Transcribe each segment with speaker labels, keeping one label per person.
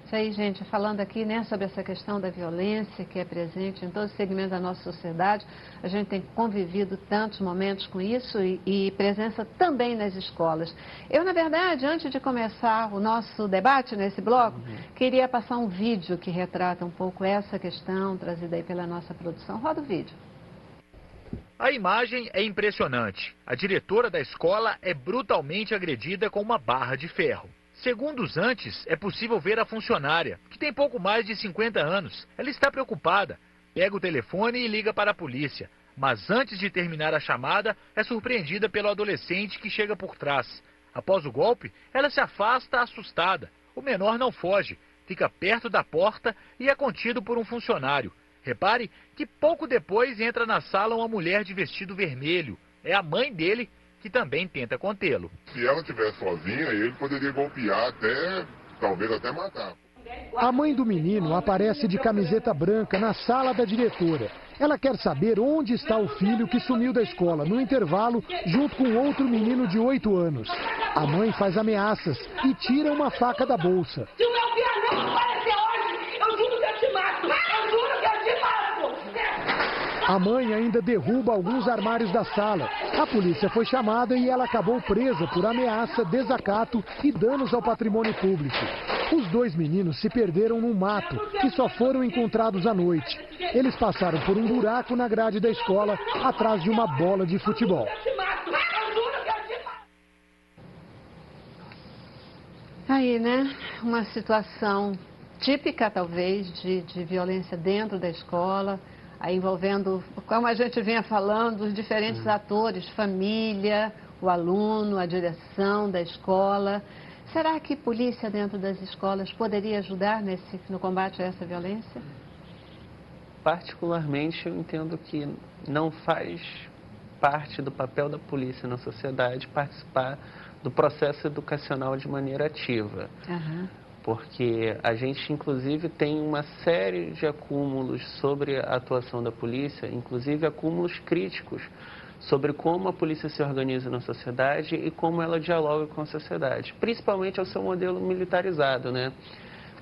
Speaker 1: Isso aí, gente, falando aqui, né, sobre essa questão da violência que é presente em todos os segmentos da nossa sociedade. A gente tem convivido tantos momentos com isso e presença também nas escolas. Eu, na verdade, antes de começar o nosso debate nesse bloco, queria passar um vídeo que retrata um pouco essa questão trazida aí pela nossa produção. Roda o vídeo.
Speaker 2: A imagem é impressionante. A diretora da escola é brutalmente agredida com uma barra de ferro. Segundos antes, é possível ver a funcionária, que tem pouco mais de 50 anos. Ela está preocupada, pega o telefone e liga para a polícia. Mas antes de terminar a chamada, é surpreendida pelo adolescente que chega por trás. Após o golpe, ela se afasta assustada. O menor não foge, fica perto da porta e é contido por um funcionário. Repare que pouco depois entra na sala uma mulher de vestido vermelho. É a mãe dele que também tenta contê-lo.
Speaker 3: Se ela estivesse sozinha, ele poderia golpear talvez até matar.
Speaker 4: A mãe do menino aparece de camiseta branca na sala da diretora. Ela quer saber onde está o filho que sumiu da escola no intervalo junto com outro menino de 8 anos. A mãe faz ameaças e tira uma faca da bolsa.
Speaker 5: Se o meu filho não aparecer hoje, eu juro que eu te mato! Eu juro que eu te mato!
Speaker 4: A mãe ainda derruba alguns armários da sala. A polícia foi chamada e ela acabou presa por ameaça, desacato e danos ao patrimônio público. Os dois meninos se perderam num mato e só foram encontrados à noite. Eles passaram por um buraco na grade da escola, atrás de uma bola de futebol.
Speaker 1: Aí, né, uma situação típica, talvez, de violência dentro da escola, aí envolvendo, como a gente vinha falando, os diferentes atores, família, o aluno, a direção da escola. Será que polícia dentro das escolas poderia ajudar no combate a essa violência?
Speaker 6: Particularmente, eu entendo que não faz parte do papel da polícia na sociedade participar do processo educacional de maneira ativa. Porque a gente, inclusive, tem uma série de acúmulos sobre a atuação da polícia, inclusive acúmulos críticos sobre como a polícia se organiza na sociedade e como ela dialoga com a sociedade, principalmente ao seu modelo militarizado, né?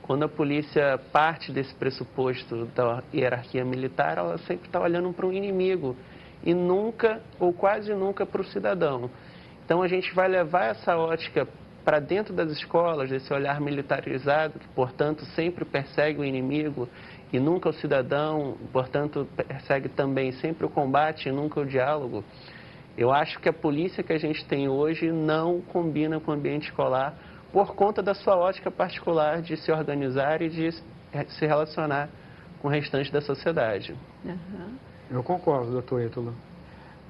Speaker 6: Quando a polícia parte desse pressuposto da hierarquia militar, ela sempre está olhando para um inimigo e nunca, ou quase nunca, para o cidadão. Então a gente vai levar essa ótica para dentro das escolas, desse olhar militarizado, que, portanto, sempre persegue o inimigo e nunca o cidadão, portanto, persegue também sempre o combate e nunca o diálogo. Eu acho que a polícia que a gente tem hoje não combina com o ambiente escolar por conta da sua ótica particular de se organizar e de se relacionar com o restante da sociedade.
Speaker 7: Eu concordo, doutor Ítalo.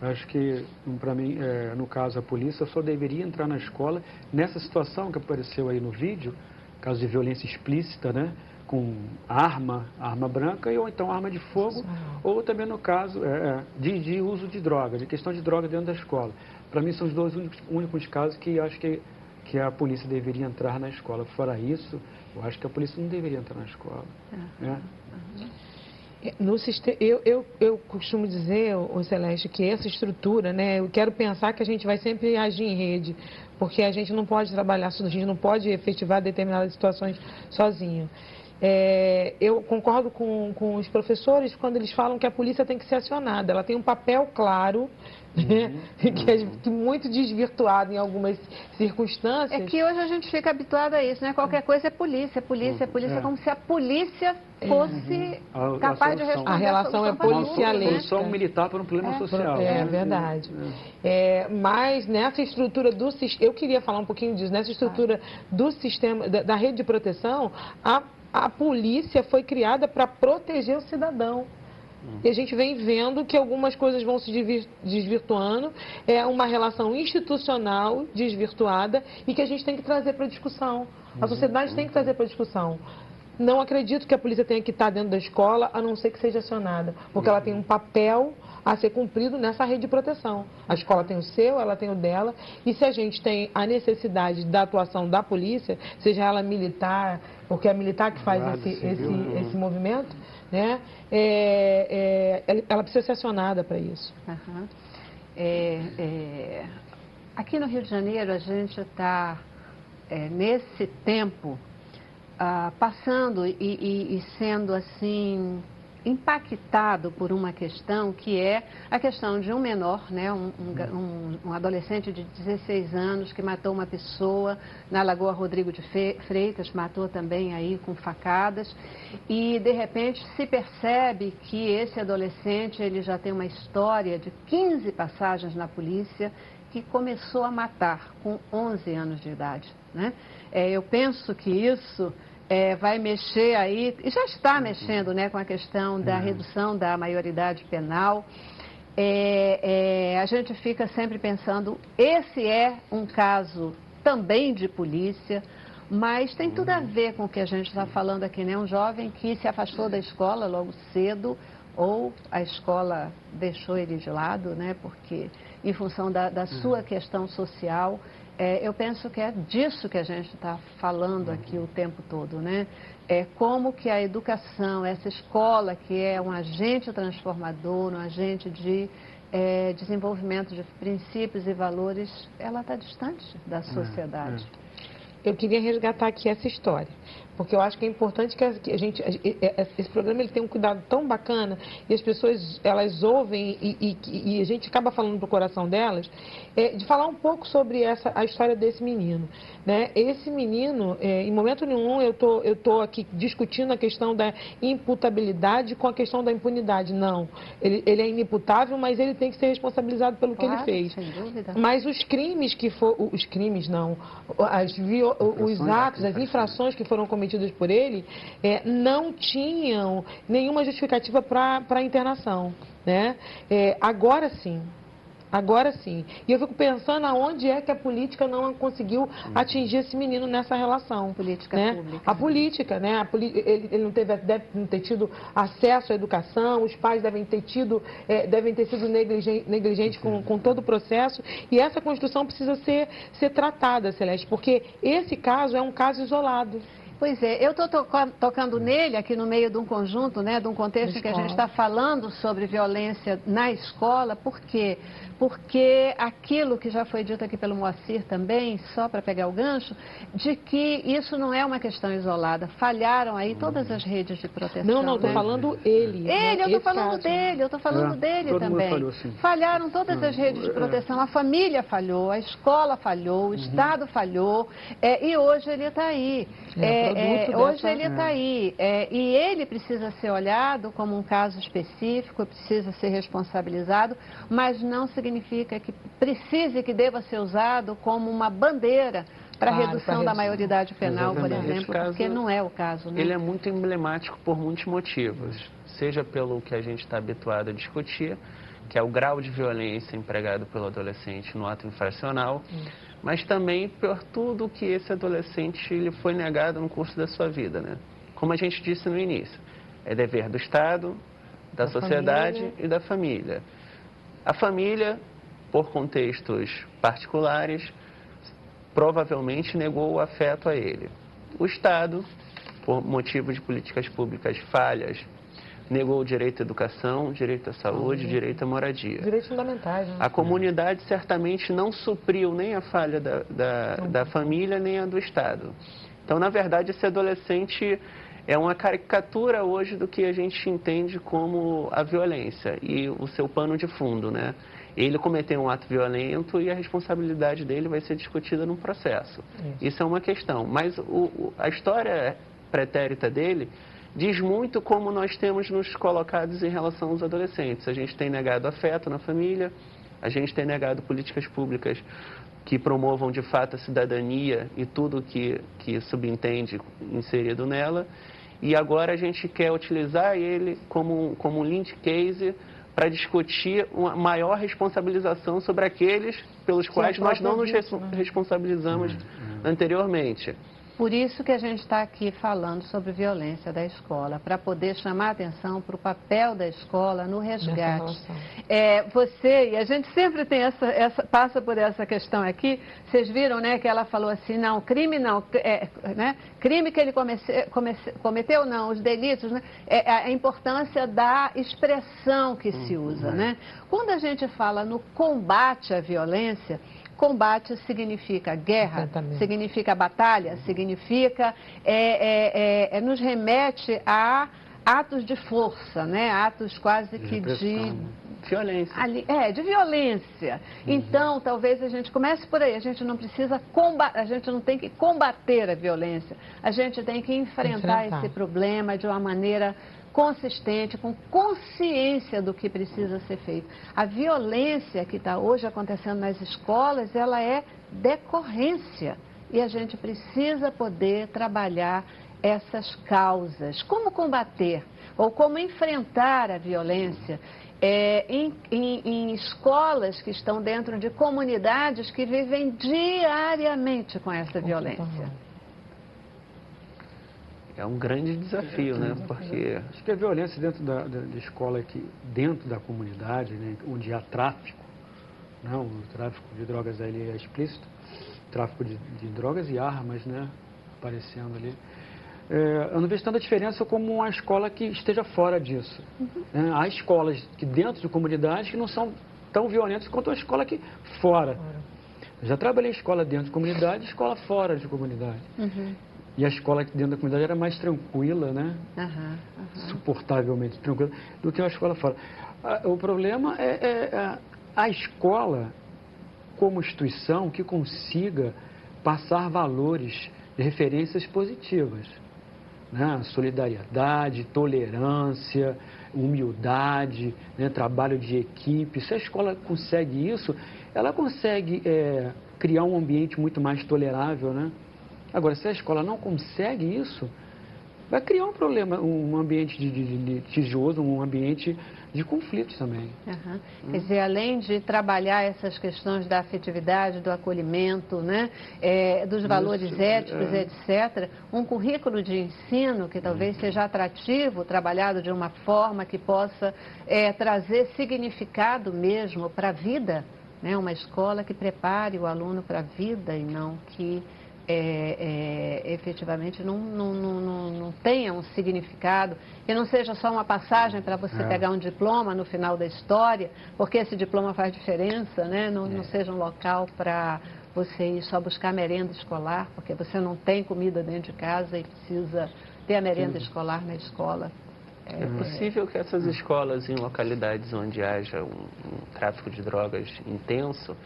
Speaker 7: Acho que, para mim, no caso, a polícia só deveria entrar na escola nessa situação que apareceu aí no vídeo, caso de violência explícita, né? Com arma branca ou então arma de fogo, ou também no caso de uso de droga, de questão de droga dentro da escola. Para mim, são os dois únicos casos que acho que a polícia deveria entrar na escola. Fora isso, eu acho que a polícia não deveria entrar na escola.
Speaker 8: Eu costumo dizer, Celeste, que essa estrutura, né, eu quero pensar que a gente vai sempre agir em rede, porque a gente não pode trabalhar, a gente não pode efetivar determinadas situações sozinho. Eu concordo com os professores quando eles falam que a polícia tem que ser acionada, ela tem um papel claro, né, que é muito desvirtuado em algumas circunstâncias.
Speaker 1: É que hoje a gente fica habituado a isso, né? Qualquer coisa é polícia, polícia, polícia, como se a polícia fosse capaz de responder.
Speaker 8: A relação é policialesca.
Speaker 7: Uma solução militar para um problema social.
Speaker 8: É verdade. Mas nessa estrutura do sistema, eu queria falar um pouquinho disso, nessa estrutura do sistema, da rede de proteção, a polícia foi criada para proteger o cidadão. E a gente vem vendo que algumas coisas vão se desvirtuando, é uma relação institucional desvirtuada e que a gente tem que trazer para a discussão. A sociedade tem que trazer para a discussão. Não acredito que a polícia tenha que estar dentro da escola, a não ser que seja acionada, porque ela tem um papel a ser cumprido nessa rede de proteção. A escola tem o seu, ela tem o dela, e se a gente tem a necessidade da atuação da polícia, seja ela militar, porque é a militar que faz esse movimento, né? Ela precisa ser acionada para isso.
Speaker 1: Aqui no Rio de Janeiro, a gente está, nesse tempo, passando e sendo assim impactado por uma questão que é a questão de um menor, né, um adolescente de 16 anos que matou uma pessoa na Lagoa Rodrigo de Freitas, matou também aí com facadas, e de repente se percebe que esse adolescente ele já tem uma história de 15 passagens na polícia, que começou a matar com 11 anos de idade, né? Eu penso que isso vai mexer aí, e já está mexendo, né, com a questão da redução da maioridade penal. A gente fica sempre pensando, esse é um caso também de polícia, mas tem tudo a ver com o que a gente está falando aqui, né? Um jovem que se afastou da escola logo cedo, ou a escola deixou ele de lado, né, porque em função da sua questão social. Eu penso que é disso que a gente está falando aqui o tempo todo, né? Como que a educação, essa escola que é um agente transformador, um agente de desenvolvimento de princípios e valores, ela está distante da sociedade.
Speaker 8: Eu queria resgatar aqui essa história, porque eu acho que é importante que a gente, esse programa ele tem um cuidado tão bacana e as pessoas, elas ouvem e a gente acaba falando pro coração delas, de falar um pouco sobre a história desse menino, né? Esse menino, em momento nenhum eu tô aqui discutindo a questão da imputabilidade com a questão da impunidade, não. Ele é inimputável, mas ele tem que ser responsabilizado pelo que ele fez.
Speaker 1: Sem dúvida.
Speaker 8: Mas os crimes os crimes não, os atos, as infrações que foram cometidas por ele, não tinham nenhuma justificativa para a internação, né? Agora sim. E eu fico pensando aonde é que a política não conseguiu atingir esse menino nessa relação.
Speaker 1: Política pública.
Speaker 8: A política, né? Ele não deve não ter tido acesso à educação, os pais devem ter sido negligentes com todo o processo. E essa construção precisa ser tratada, Celeste, porque esse caso é um caso isolado.
Speaker 1: Pois é, eu estou tocando nele aqui no meio de um conjunto, né, de um contexto que a gente está falando sobre violência na escola, por quê? Porque aquilo que já foi dito aqui pelo Moacir também, só para pegar o gancho, de que isso não é uma questão isolada. Falharam aí todas as redes de proteção.
Speaker 8: Não, estou falando ele.
Speaker 1: Eu estou falando dele também.
Speaker 7: Falhou, sim.
Speaker 1: Falharam todas as redes de proteção, a família falhou, a escola falhou, o Estado falhou, e hoje ele está aí. Hoje ele está aí. E ele precisa ser olhado como um caso específico, precisa ser responsabilizado, mas não significa que precise, que deva ser usado como uma bandeira para a redução da maioridade penal, por exemplo, porque não é o caso, né?
Speaker 6: Ele é muito emblemático por muitos motivos, seja pelo que a gente está habituado a discutir, que é o grau de violência empregado pelo adolescente no ato infracional, mas também por tudo que esse adolescente lhe foi negado no curso da sua vida, né? Como a gente disse no início, é dever do Estado, da sociedade e da família. A família, por contextos particulares, provavelmente negou o afeto a ele. O Estado, por motivo de políticas públicas falhas, negou o direito à educação, direito à saúde, direito à moradia.
Speaker 8: Direitos fundamentais, né?
Speaker 6: A comunidade certamente não supriu nem a falha da família, nem a do Estado. Então, na verdade, esse adolescente é uma caricatura hoje do que a gente entende como a violência e o seu pano de fundo, né? Ele cometeu um ato violento e a responsabilidade dele vai ser discutida no processo. Isso é uma questão. Mas a história pretérita dele diz muito como nós temos nos colocados em relação aos adolescentes. A gente tem negado afeto na família, a gente tem negado políticas públicas que promovam de fato a cidadania e tudo que subentende inserido nela. E agora a gente quer utilizar ele como um lynch case para discutir uma maior responsabilização sobre aqueles pelos quais nós não nos responsabilizamos anteriormente.
Speaker 1: Por isso que a gente está aqui falando sobre violência da escola, para poder chamar a atenção para o papel da escola no resgate. E a gente sempre tem passa por essa questão aqui. Vocês viram, né, que ela falou assim, não, crime não, né, crime que ele cometeu não, os delitos, né, a importância da expressão que se usa, né? Quando a gente fala no combate à violência, Combate significa guerra, significa batalha, significa, nos remete a atos de força, né? Atos quase que de
Speaker 6: violência.
Speaker 1: De violência. Então, talvez a gente comece por aí. A gente não precisa a gente não tem que combater a violência. A gente tem que enfrentar esse problema de uma maneira consistente, com consciência do que precisa ser feito. A violência que está hoje acontecendo nas escolas, ela é decorrência. E a gente precisa poder trabalhar essas causas. Como combater ou como enfrentar a violência em escolas que estão dentro de comunidades que vivem diariamente com essa violência?
Speaker 6: É um grande desafio, né? Porque
Speaker 7: acho que a violência dentro da escola, dentro da comunidade, né, onde há tráfico, não, o tráfico de drogas ali é explícito, tráfico de drogas e armas, né, aparecendo ali. Eu não vejo tanta diferença como uma escola que esteja fora disso. Há escolas que dentro de comunidades que não são tão violentas quanto a escola aqui fora. Eu já trabalhei em escola dentro de comunidade e escola fora de comunidade. E a escola aqui dentro da comunidade era mais tranquila, né? Suportavelmente tranquila do que a escola fora. O problema é a escola como instituição que consiga passar valores de referências positivas. Né? Solidariedade, tolerância, humildade, né? Trabalho de equipe. Se a escola consegue isso, ela consegue criar um ambiente muito mais tolerável, né? Agora, se a escola não consegue isso, vai criar um problema, um ambiente litigioso, um ambiente de conflitos também.
Speaker 1: Quer dizer, além de trabalhar essas questões da afetividade, do acolhimento, né, dos valores éticos, etc., um currículo de ensino que talvez seja atrativo, trabalhado de uma forma que possa trazer significado mesmo para a vida, né, uma escola que prepare o aluno para a vida e não que efetivamente não tenha um significado, que não seja só uma passagem para você pegar um diploma no final da história, porque esse diploma faz diferença, né? Não seja um local para você ir só buscar merenda escolar, porque você não tem comida dentro de casa e precisa ter a merenda escolar na escola.
Speaker 6: É possível que essas escolas em localidades onde haja um tráfico de drogas intenso,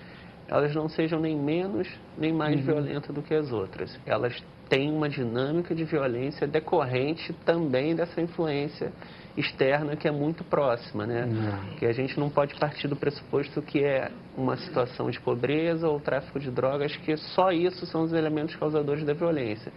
Speaker 6: elas não sejam nem menos nem mais violentas do que as outras. Elas têm uma dinâmica de violência decorrente também dessa influência externa que é muito próxima, né? Que a gente não pode partir do pressuposto que é uma situação de pobreza ou tráfico de drogas, que só isso são os elementos causadores da violência.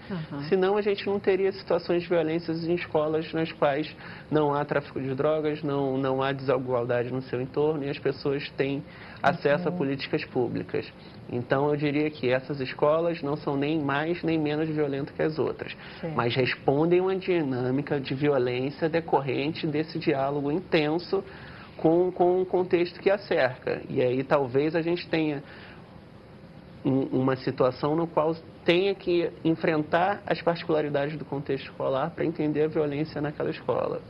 Speaker 6: Senão a gente não teria situações de violência em escolas nas quais não há tráfico de drogas, não há desigualdade no seu entorno e as pessoas têm acesso a políticas públicas. Então, eu diria que essas escolas não são nem mais nem menos violentas que as outras, mas respondem a uma dinâmica de violência decorrente desse diálogo intenso com o contexto que a cerca. E aí, talvez, a gente tenha uma situação no qual tenha que enfrentar as particularidades do contexto escolar para entender a violência naquela escola.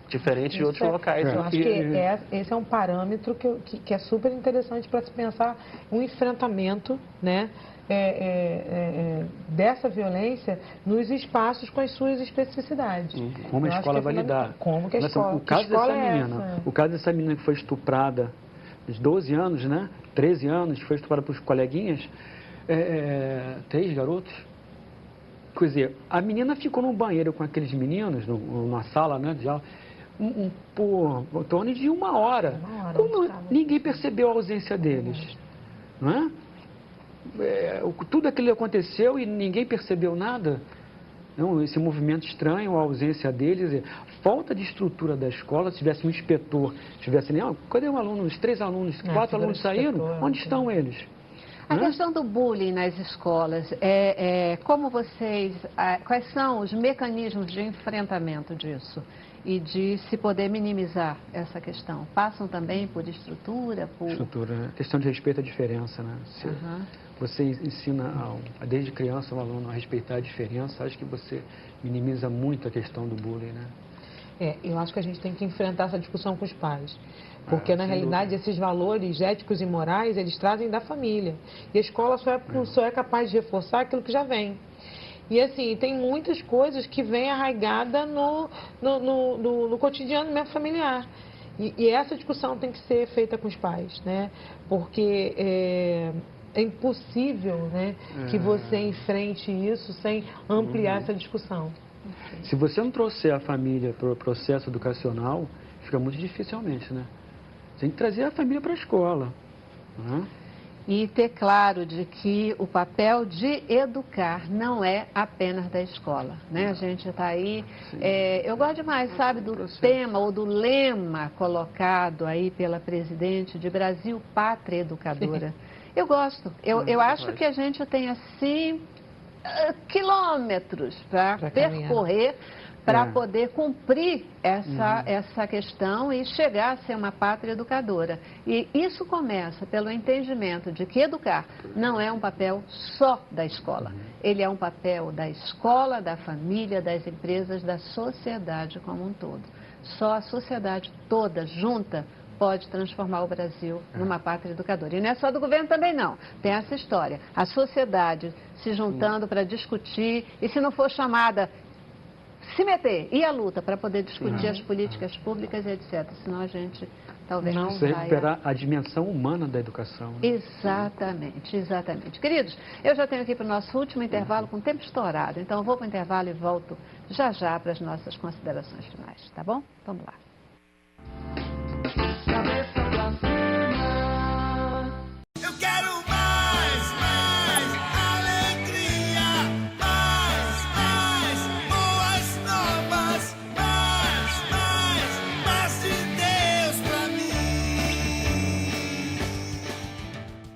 Speaker 6: Diferente de outros locais.
Speaker 8: Eu acho que esse é um parâmetro que é super interessante para se pensar um enfrentamento, né, dessa violência nos espaços com as suas especificidades.
Speaker 7: Como a escola vai lidar?
Speaker 8: Como que a escola,
Speaker 7: o caso dessa menina que foi estuprada aos 12 anos, né, 13 anos, foi estuprada por coleguinhas, 3 garotos. Quer dizer, a menina ficou no banheiro com aqueles meninos, numa sala, né, de aula, por torno de uma hora. Ninguém percebeu a ausência deles. Não é? Tudo aquilo aconteceu e ninguém percebeu nada. Não, esse movimento estranho, a ausência deles, falta de estrutura da escola. Se tivesse um inspetor, tivesse ali, cadê um aluno? Os 3 alunos, 4 alunos saíram? Onde estão eles?
Speaker 1: A questão do bullying nas escolas, como quais são os mecanismos de enfrentamento disso e de se poder minimizar essa questão? Passam também por estrutura?
Speaker 7: Estrutura, questão de respeito à diferença, né? Se você ensina desde criança o aluno a respeitar a diferença, acho que você minimiza muito a questão do bullying, né?
Speaker 8: Eu acho que a gente tem que enfrentar essa discussão com os pais. Porque, na realidade, esses valores éticos e morais, eles trazem da família. E a escola só é capaz de reforçar aquilo que já vem. E, assim, tem muitas coisas que vêm arraigada no cotidiano mesmo familiar. E essa discussão tem que ser feita com os pais, né? Porque é impossível, né, que você enfrente isso sem ampliar essa discussão.
Speaker 7: Se você não trouxer a família para o processo educacional, fica muito difícil realmente, né? Tem que trazer a família para a escola. Né?
Speaker 1: E ter claro de que o papel de educar não é apenas da escola, né? A gente está aí, eu gosto demais, sabe, do tema ou do lema colocado aí pela presidente de Brasil Pátria Educadora. Eu gosto, eu acho que a gente tem assim quilômetros para percorrer para poder cumprir essa questão e chegar a ser uma pátria educadora. E isso começa pelo entendimento de que educar não é um papel só da escola. Ele é um papel da escola, da família, das empresas, da sociedade como um todo. Só a sociedade toda junta pode transformar o Brasil numa pátria educadora. E não é só do governo também não. Tem essa história. A sociedade se juntando para discutir e se não for chamada se meter, ir à luta para poder discutir as políticas públicas e etc. Senão a gente talvez não
Speaker 7: vai recuperar a dimensão humana da educação. Né?
Speaker 1: Exatamente, exatamente. Queridos, eu já tenho aqui para o nosso último intervalo com o tempo estourado. Então eu vou para o intervalo e volto já para as nossas considerações finais, tá bom? Vamos lá.